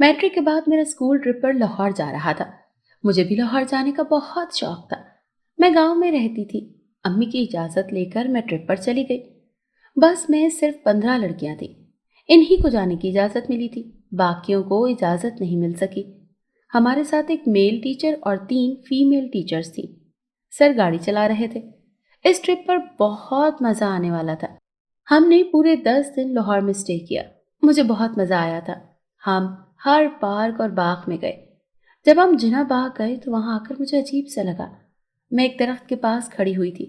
Matric के बाद मेरा स्कूल ट्रिप पर लाहौर जा रहा था। मुझे भी लाहौर जाने का बहुत शौक था। मैं गांव में रहती थी। अम्मी की इजाज़त लेकर मैं ट्रिप पर चली गई। बस में सिर्फ 15 लड़कियां थी। इन्हीं को जाने की इजाज़त मिली थी। बाकियों को इजाज़त नहीं मिल सकी। हमारे साथ एक मेल टीचर और 3 फीमेल टीचर्स थी। सर गाड़ी चला रहे थे। इस ट्रिप पर बहुत मज़ा आने वाला था। हमने पूरे 10 दिन लाहौर में स्टे किया। मुझे बहुत मज़ा आया था। हम हर पार्क और बाग में गए। जब हम जिना बाग गए तो वहां आकर मुझे अजीब सा लगा। मैं एक दरख्त के पास खड़ी हुई थी।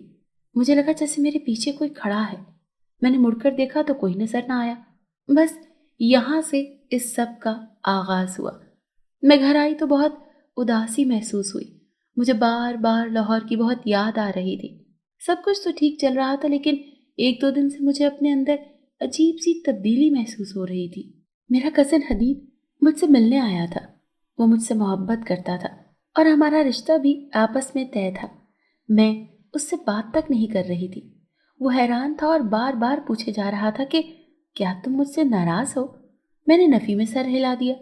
मुझे लगा जैसे मेरे पीछे कोई खड़ा है। मैंने मुड़कर देखा तो कोई नजर ना आया। बस यहाँ से इस सब का आगाज हुआ। मैं घर आई तो बहुत उदासी महसूस हुई। मुझे बार बार लाहौर की बहुत याद आ रही थी। सब कुछ तो ठीक चल रहा था, लेकिन 1-2 दिन से मुझे अपने अंदर अजीब सी तब्दीली महसूस हो रही थी। मेरा कज़न हदीब मुझसे मिलने आया था। वो मुझसे मोहब्बत करता था और हमारा रिश्ता भी आपस में तय था। मैं उससे बात तक नहीं कर रही थी। वो हैरान था और बार बार पूछे जा रहा था कि क्या तुम मुझसे नाराज हो। मैंने नफी में सर हिला दिया।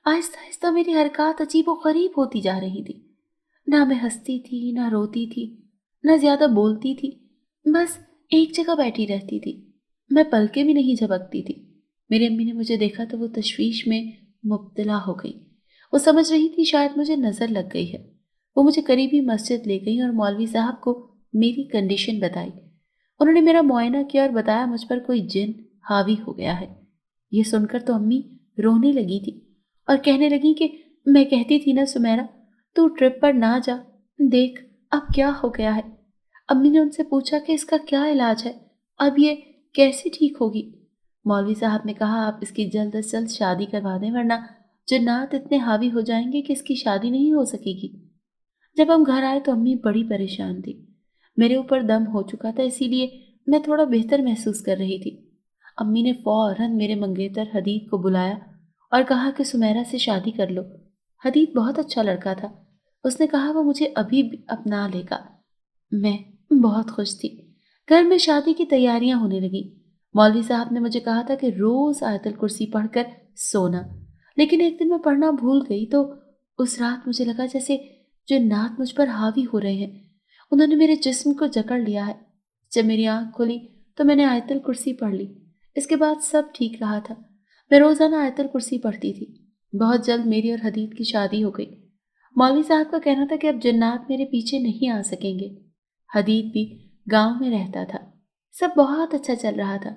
आहिस्ता आहिस्ता मेरी हरकत अजीब व गरीब होती जा रही थी। ना मैं हंसती थी, ना रोती थी, ना ज्यादा बोलती थी। बस एक जगह बैठी रहती थी। मैं पलके भी नहीं झपकती थी। मेरी अम्मी ने मुझे देखा तो वो तशवीश में मुब्तला हो गई। वो समझ रही थी शायद मुझे नजर लग गई है। वो मुझे करीबी मस्जिद ले गई और मौलवी साहब को मेरी कंडीशन बताई। उन्होंने मेरा मुआयना किया और बताया मुझ पर कोई जिन हावी हो गया है। ये सुनकर तो अम्मी रोने लगी थी और कहने लगी कि मैं कहती थी ना सुमेरा, तू ट्रिप पर ना जा। देख अब क्या हो गया है। अम्मी ने उनसे पूछा कि इसका क्या इलाज है, अब ये कैसे ठीक होगी। मौलवी साहब ने कहा आप इसकी जल्द से जल्द शादी करवा दें, वरना जन्नात इतने हावी हो जाएंगे कि इसकी शादी नहीं हो सकेगी। जब हम घर आए तो अम्मी बड़ी परेशान थी। मेरे ऊपर दम हो चुका था, इसीलिए मैं थोड़ा बेहतर महसूस कर रही थी। अम्मी ने फौरन मेरे मंगेतर हदीद को बुलाया और कहा कि सुमेरा से शादी कर लो। हदीद बहुत अच्छा लड़का था। उसने कहा वो मुझे अभी भी अपना लेगा। मैं बहुत खुश थी। घर में शादी की तैयारियां होने लगी। मौलवी साहब ने मुझे कहा था कि रोज आयतल कुर्सी पढ़कर सोना, लेकिन एक दिन मैं पढ़ना भूल गई तो उस रात मुझे लगा जैसे जिन्नात मुझ पर हावी हो रहे हैं। उन्होंने मेरे जिस्म को जकड़ लिया है। जब मेरी आंख खुली तो मैंने आयतल कुर्सी पढ़ ली। इसके बाद सब ठीक रहा था। मैं रोजाना आयतल कुर्सी पढ़ती थी। बहुत जल्द मेरी और हदीद की शादी हो गई। मौलवी साहब का कहना था कि अब जन्नात मेरे पीछे नहीं आ सकेंगे। हदीद भी गांव में रहता था। सब बहुत अच्छा चल रहा था।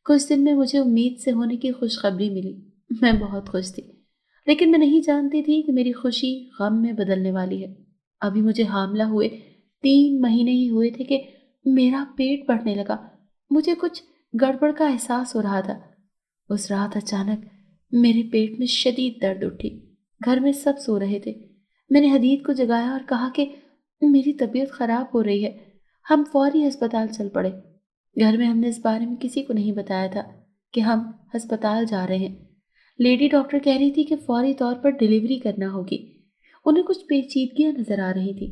कुछ दिन में मुझे उम्मीद से होने की खुशखबरी मिली। मैं बहुत खुश थी, लेकिन मैं नहीं जानती थी कि मेरी खुशी गम में बदलने वाली है। अभी मुझे हामला हुए 3 महीने ही हुए थे कि मेरा पेट बढ़ने लगा। मुझे कुछ गड़बड़ का एहसास हो रहा था। उस रात अचानक मेरे पेट में शदीद दर्द उठी। घर में सब सो रहे थे। मैंने हदीद को जगाया और कहा कि मेरी तबीयत खराब हो रही है। हम फौरी अस्पताल चल पड़े। घर में हमने इस बारे में किसी को नहीं बताया था कि हम अस्पताल जा रहे हैं। लेडी डॉक्टर कह रही थी कि फौरी तौर पर डिलीवरी करना होगी। उन्हें कुछ पेचीदगियां नजर आ रही थी।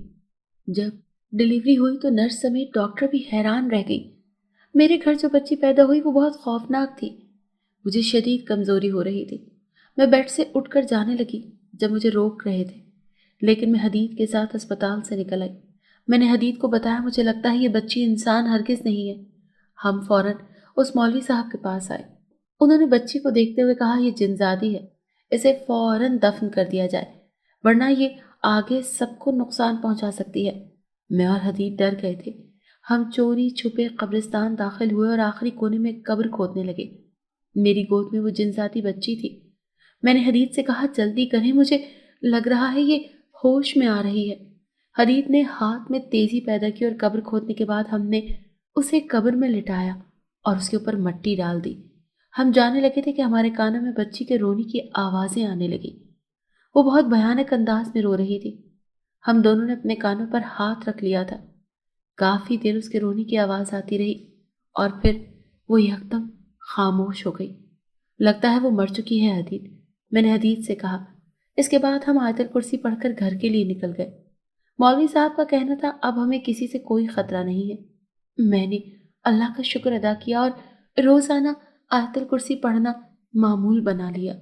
जब डिलीवरी हुई तो नर्स समेत डॉक्टर भी हैरान रह गई। मेरे घर जो बच्ची पैदा हुई वो बहुत खौफनाक थी। मुझे शदीद कमजोरी हो रही थी। मैं बेड से उठकर जाने लगी जब मुझे रोक रहे थे, लेकिन मैं हदीद के साथ अस्पताल से निकल आई। मैंने हदीद को बताया मुझे लगता है ये बच्ची इंसान हरगिज नहीं है। हम फौरन उस मौलवी साहब के पास आए। उन्होंने बच्ची को देखते हुए कहा यह जिनजादी है, इसे फौरन दफन कर दिया जाए, वरना ये आगे सबको नुकसान पहुंचा सकती है। मैं और हदीद डर गए थे। हम चोरी छुपे कब्रिस्तान दाखिल हुए और आखिरी कोने में कब्र खोदने लगे। मेरी गोद में वो जिनजाती बच्ची थी। मैंने हदीद से कहा जल्दी करें, मुझे लग रहा है ये होश में आ रही है। हदीद ने हाथ में तेजी पैदा की और कब्र खोदने के बाद हमने उसे कब्र में लिटाया और उसके ऊपर मट्टी डाल दी। हम जाने लगे थे कि हमारे कानों में बच्ची के रोने की आवाजें आने लगी। वो बहुत भयानक अंदाज में रो रही थी। हम दोनों ने अपने कानों पर हाथ रख लिया था। काफी देर उसके रोने की आवाज आती रही और फिर वो यकदम खामोश हो गई। लगता है वो मर चुकी है हदीद, मैंने हदीद से कहा। इसके बाद हम आयतल कुर्सी पढ़कर घर के लिए निकल गए। मौलवी साहब का कहना था अब हमें किसी से कोई खतरा नहीं है। मैंने अल्लाह का शुक्र अदा किया और रोजाना आयतल कुर्सी पढ़ना मामूल बना लिया।